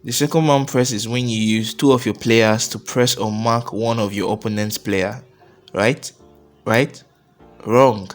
The second man press is when you use two of your players to press or mark one of your opponent's player. Right? Right? Wrong.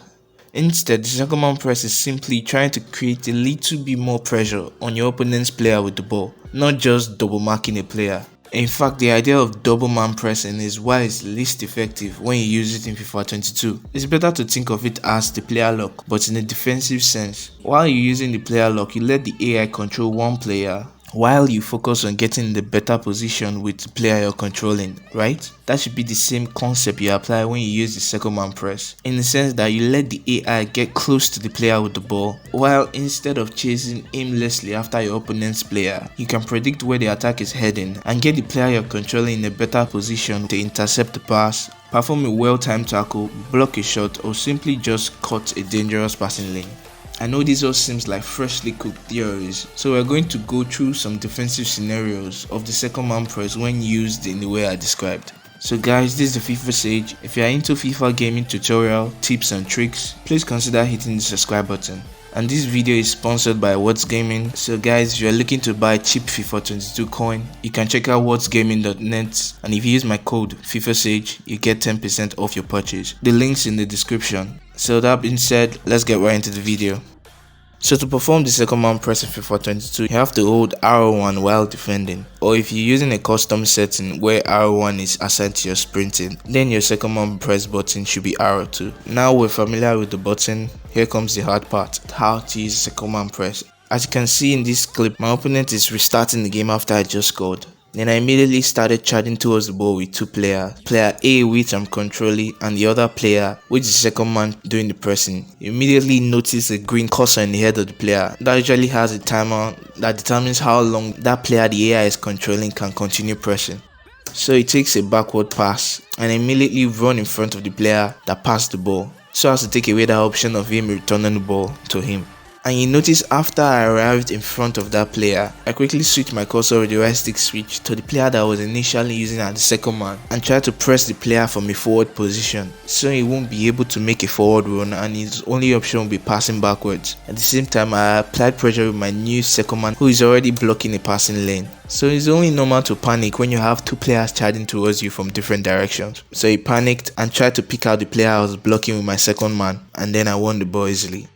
Instead, the second man press is simply trying to create a little bit more pressure on your opponent's player with the ball, not just double marking a player. In fact, the idea of double man pressing is why it's least effective when you use it in FIFA 22. It's better to think of it as the player lock, but in a defensive sense. While you're using the player lock, you let the AI control one player while you focus on getting in the better position with the player you're controlling, right? That should be the same concept you apply when you use the second man press, in the sense that you let the AI get close to the player with the ball, while instead of chasing aimlessly after your opponent's player, you can predict where the attack is heading and get the player you're controlling in a better position to intercept the pass, perform a well-timed tackle, block a shot, or simply just cut a dangerous passing lane. I know this all seems like freshly cooked theories, so we're going to go through some defensive scenarios of the second man press when used in the way I described. So guys, this is the FIFA Sage. If you are into FIFA gaming tutorial, tips and tricks, please consider hitting the subscribe button. And this video is sponsored by WhatsGaming. So guys, if you are looking to buy cheap FIFA 22 coin, you can check out whatsgaming.net, and if you use my code FIFASAGE, you get 10% off your purchase. The link's in the description. So that being said, let's get right into the video. So to perform the second man press in FIFA 22, you have to hold R1 while defending, or if you're using a custom setting where R1 is assigned to your sprinting, then your second man press button should be R2. Now we're familiar with the button, here comes the hard part, how to use the second man press. As you can see in this clip, my opponent is restarting the game after I just scored. Then I immediately started charging towards the ball with two players, player A which I'm controlling and the other player which is the second man doing the pressing. You immediately notice a green cursor in the head of the player that usually has a timer that determines how long that player the AI is controlling can continue pressing. So he takes a backward pass and immediately run in front of the player that passed the ball, so as to take away that option of him returning the ball to him. And you notice after I arrived in front of that player, I quickly switched my cursor with the right stick switch to the player that I was initially using as the second man and tried to press the player from a forward position, so he won't be able to make a forward run and his only option will be passing backwards. At the same time, I applied pressure with my new second man who is already blocking a passing lane. So it's only normal to panic when you have two players charging towards you from different directions. So he panicked and tried to pick out the player I was blocking with my second man, and then I won the ball easily.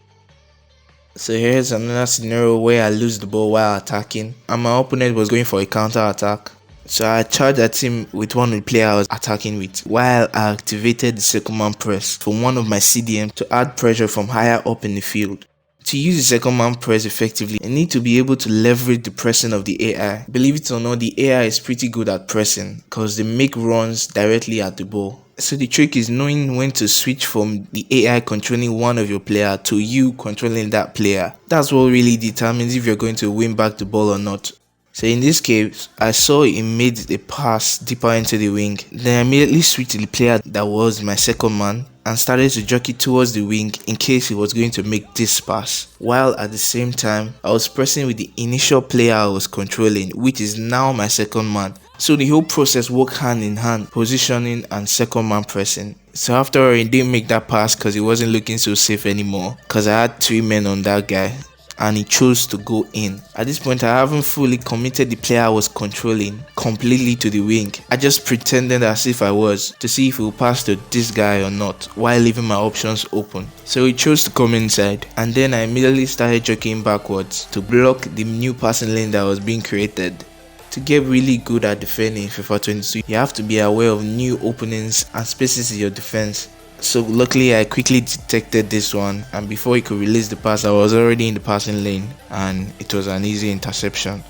So here's another scenario where I lose the ball while attacking and my opponent was going for a counter attack. So I charged at him with one of the player I was attacking with, while I activated the second man press from one of my CDM to add pressure from higher up in the field. To use the second man press effectively, I need to be able to leverage the pressing of the AI. Believe it or not, the AI is pretty good at pressing because they make runs directly at the ball. So the trick is knowing when to switch from the AI controlling one of your player to you controlling that player. That's what really determines if you're going to win back the ball or not. So in this case, I saw he made a pass deeper into the wing. Then I immediately switched to the player that was my second man and started to jockey towards the wing in case he was going to make this pass. While at the same time, I was pressing with the initial player I was controlling, which is now my second man. So the whole process worked hand in hand, positioning and second man pressing. So after all, he didn't make that pass because he wasn't looking so safe anymore, because I had 3 men on that guy and he chose to go in. At this point, I haven't fully committed the player I was controlling completely to the wing. I just pretended as if I was, to see if he will pass to this guy or not, while leaving my options open. So he chose to come inside, and then I immediately started jockeying backwards to block the new passing lane that was being created. To get really good at defending in FIFA 22, you have to be aware of new openings and spaces in your defense. So luckily I quickly detected this one, and before he could release the pass, I was already in the passing lane and it was an easy interception.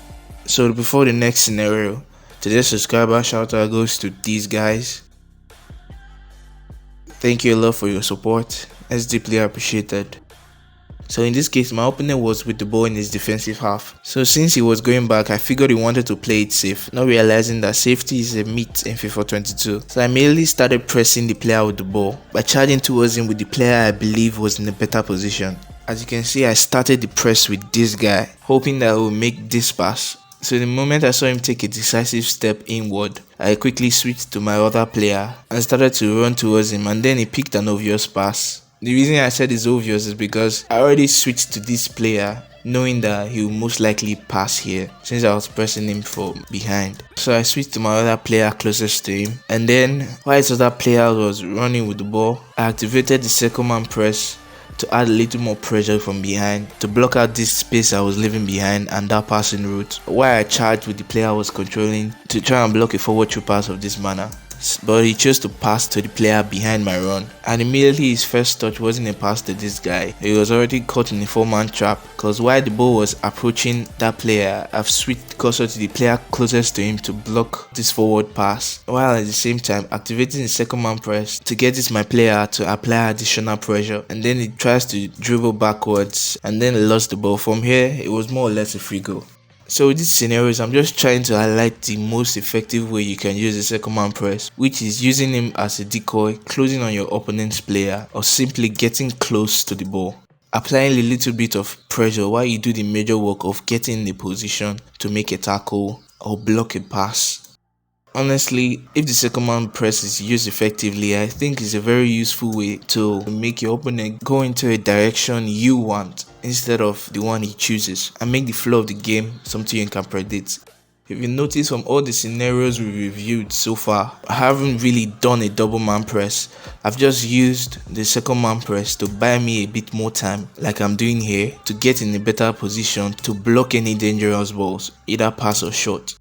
So before the next scenario, today's subscriber shout out goes to these guys. Thank you a lot for your support, it's deeply appreciated. So in this case, my opponent was with the ball in his defensive half. So since he was going back, I figured he wanted to play it safe, not realizing that safety is a myth in FIFA 22. So I immediately started pressing the player with the ball by charging towards him with the player I believe was in a better position. As you can see, I started the press with this guy, hoping that I would make this pass. So the moment I saw him take a decisive step inward, I quickly switched to my other player and started to run towards him, and then he picked an obvious pass. The reason I said it's obvious is because I already switched to this player knowing that he will most likely pass here since I was pressing him from behind. So I switched to my other player closest to him, and then while his other player was running with the ball, I activated the second man press to add a little more pressure from behind to block out this space I was leaving behind and that passing route, while I charged with the player I was controlling to try and block a forward through pass of this manner. But he chose to pass to the player behind my run, and immediately his first touch wasn't a pass to this guy. He was already caught in a 4-man trap, because while the ball was approaching that player, I've switched cursor to the player closest to him to block this forward pass, while at the same time activating the second man press to get this my player to apply additional pressure, and then he tries to dribble backwards and then lost the ball. From here it was more or less a free goal. So with these scenarios, I'm just trying to highlight the most effective way you can use the second man press, which is using him as a decoy, closing on your opponent's player, or simply getting close to the ball, applying a little bit of pressure while you do the major work of getting in the position to make a tackle or block a pass. Honestly, if the second man press is used effectively, I think it's a very useful way to make your opponent go into a direction you want instead of the one he chooses, and make the flow of the game something you can predict. If you notice from all the scenarios we reviewed so far, I haven't really done a double man press. I've just used the second man press to buy me a bit more time, like I'm doing here, to get in a better position to block any dangerous balls, either pass or shot.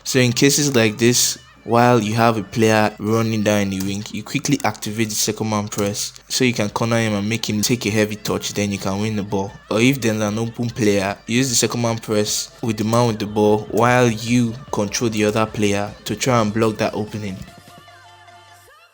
So in cases like this, while you have a player running down the wing, you quickly activate the second man press so you can corner him and make him take a heavy touch, then you can win the ball. Or if there's an open player, use the second man press with the man with the ball while you control the other player to try and block that opening.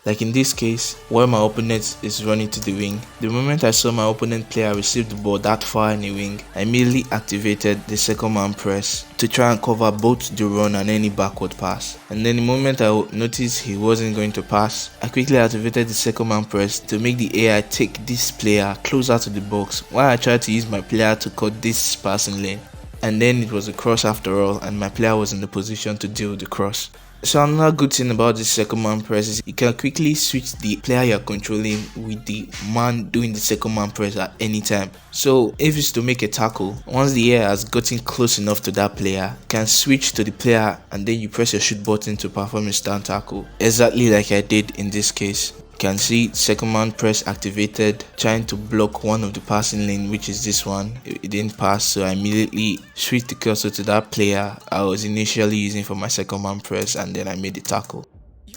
Like in this case, while my opponent is running to the wing, the moment I saw my opponent player receive the ball that far in the wing, I immediately activated the second man press to try and cover both the run and any backward pass. And then the moment I noticed he wasn't going to pass, I quickly activated the second man press to make the AI take this player closer to the box while I tried to use my player to cut this passing lane. And then it was a cross after all, and my player was in the position to deal with the cross. So another good thing about this second man press is you can quickly switch the player you're controlling with the man doing the second man press at any time. So if it's to make a tackle, once the air has gotten close enough to that player, you can switch to the player and then you press your shoot button to perform a stand tackle, exactly like I did in this case. You can see second man press activated, trying to block one of the passing lane, which is this one. It didn't pass, so I immediately switched the cursor to that player I was initially using for my second man press, and then I made the tackle.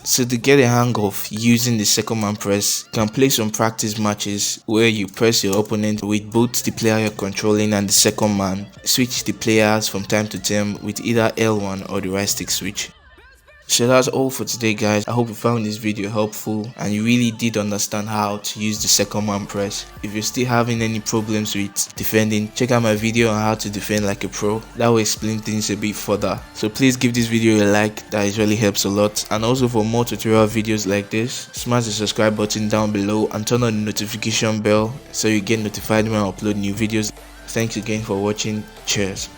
So to get a hang of using the second man press, you can play some practice matches where you press your opponent with both the player you're controlling and the second man. Switch the players from time to time with either L1 or the right stick switch. So that's all for today, guys. I hope you found this video helpful and you really did understand how to use the second man press. If you're still having any problems with defending, check out my video on how to defend like a pro. That will explain things a bit further. So please give this video a like, that really helps a lot. And also for more tutorial videos like this, smash the subscribe button down below and turn on the notification bell so you get notified when I upload new videos. Thanks again for watching. Cheers.